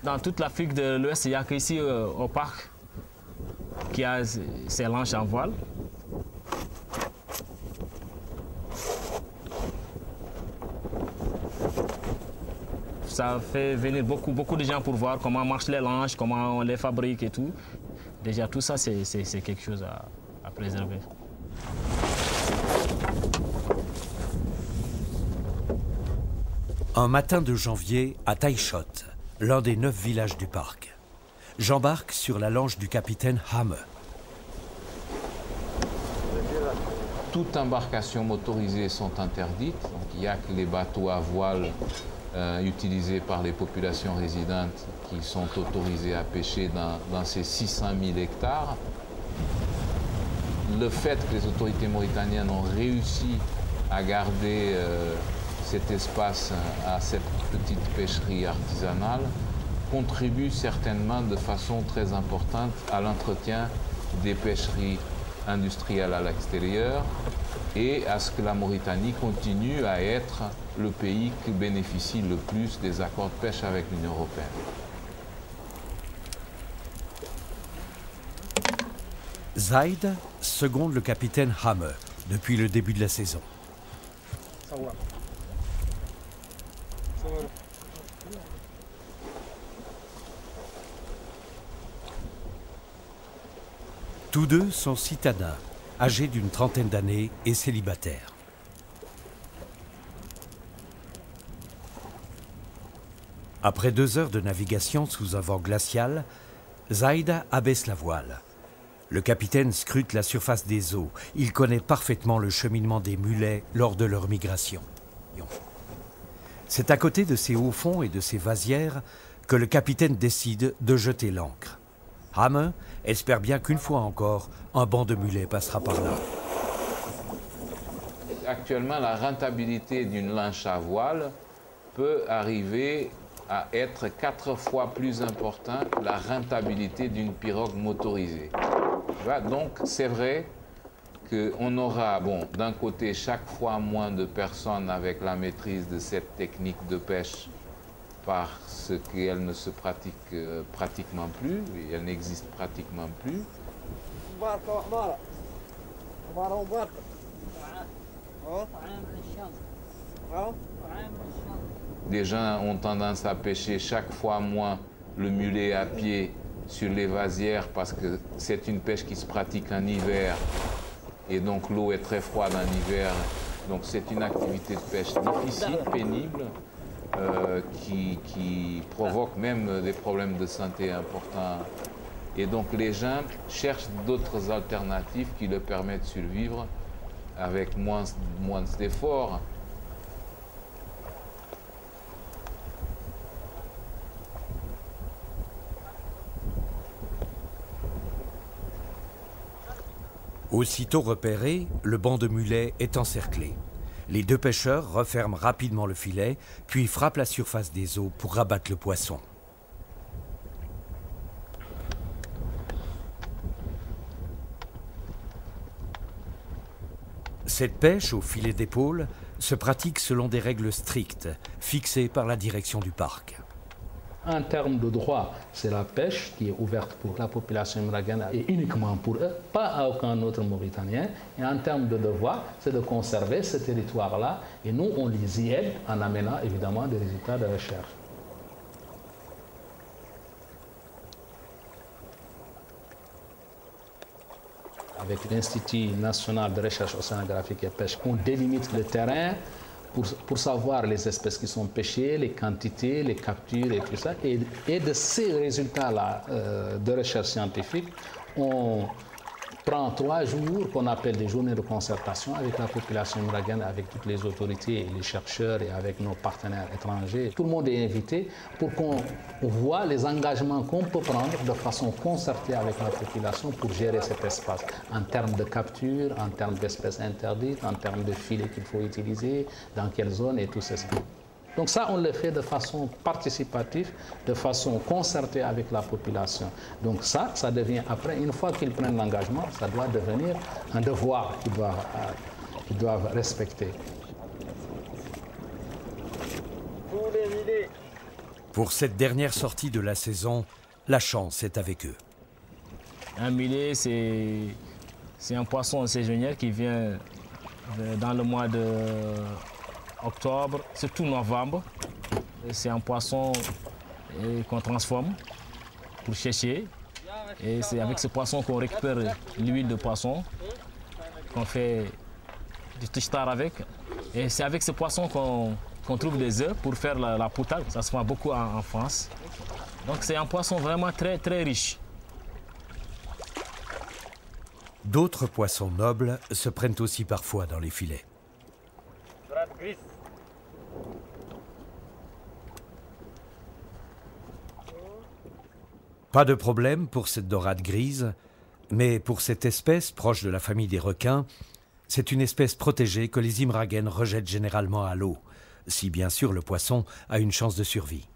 Dans toute l'Afrique de l'Ouest, il n'y a qu'ici au parc qui a ces lanches en voile. Ça fait venir beaucoup de gens pour voir comment marchent les lanches, comment on les fabrique et tout. Déjà, tout ça, c'est quelque chose à préserver. Un matin de janvier, à Taïchot, l'un des 9 villages du parc, j'embarque sur la lanche du capitaine Hammer. Toutes embarcations motorisées sont interdites. Donc, il n'y a que les bateaux à voile utilisés par les populations résidentes qui sont autorisés à pêcher dans ces 600 000 hectares. Le fait que les autorités mauritaniennes ont réussi à garder cet espace à cette petite pêcherie artisanale contribue certainement de façon très importante à l'entretien des pêcheries industrielles à l'extérieur et à ce que la Mauritanie continue à être le pays qui bénéficie le plus des accords de pêche avec l'Union européenne. Zaid seconde le capitaine Hammer depuis le début de la saison. Tous deux sont citadins, âgés d'une trentaine d'années et célibataires. Après 2 heures de navigation sous un vent glacial, Zaid abaisse la voile. Le capitaine scrute la surface des eaux. Il connaît parfaitement le cheminement des mulets lors de leur migration. C'est à côté de ces hauts fonds et de ces vasières que le capitaine décide de jeter l'ancre. Hammer espère bien qu'une fois encore, un banc de mulets passera par là. Actuellement, la rentabilité d'une lanche à voile peut arriver à être 4 fois plus importante que la rentabilité d'une pirogue motorisée. Donc, c'est vrai qu'on aura, d'un côté, chaque fois moins de personnes avec la maîtrise de cette technique de pêche parce qu'elle ne se pratique pratiquement plus, et elle n'existe pratiquement plus. Les gens ont tendance à pêcher chaque fois moins le mulet à pied sur les vasières parce que c'est une pêche qui se pratique en hiver et donc l'eau est très froide en hiver. Donc c'est une activité de pêche difficile, pénible, qui provoque même des problèmes de santé importants. Et donc les gens cherchent d'autres alternatives qui leur permettent de survivre avec moins d'efforts. Aussitôt repéré, le banc de mulets est encerclé. Les 2 pêcheurs referment rapidement le filet, puis frappent la surface des eaux pour rabattre le poisson. Cette pêche au filet d'épaule se pratique selon des règles strictes, fixées par la direction du parc. En termes de droit, c'est la pêche qui est ouverte pour la population imragana et uniquement pour eux, pas à aucun autre Mauritanien. Et en termes de devoir, c'est de conserver ce territoire-là. Et nous, on les y aide en amenant évidemment des résultats de recherche. Avec l'Institut national de recherche océanographique et pêche, on délimite le terrain pour savoir les espèces qui sont pêchées, les quantités, les captures et tout ça. Et de ces résultats-là de recherche scientifique, on prend 3 jours qu'on appelle des journées de concertation avec la population imragane, avec toutes les autorités et les chercheurs et avec nos partenaires étrangers. Tout le monde est invité pour qu'on voit les engagements qu'on peut prendre de façon concertée avec la population pour gérer cet espace en termes de capture, en termes d'espèces interdites, en termes de filets qu'il faut utiliser, dans quelle zone et tout ceci. Donc ça, on le fait de façon participative, de façon concertée avec la population. Donc ça devient après, une fois qu'ils prennent l'engagement, ça doit devenir un devoir qu'ils doivent respecter. Pour cette dernière sortie de la saison, la chance est avec eux. Un millet, c'est un poisson saisonnier qui vient dans le mois d'octobre, surtout novembre. C'est un poisson qu'on transforme pour sécher. Et c'est avec ce poisson qu'on récupère l'huile de poisson, qu'on fait du tishtar avec. Et c'est avec ce poisson qu'on trouve des œufs pour faire la poutade. Ça se fait beaucoup en France. Donc c'est un poisson vraiment très, très riche. D'autres poissons nobles se prennent aussi parfois dans les filets. Pas de problème pour cette dorade grise, mais pour cette espèce proche de la famille des requins, c'est une espèce protégée que les Imragen rejettent généralement à l'eau, si bien sûr le poisson a une chance de survie.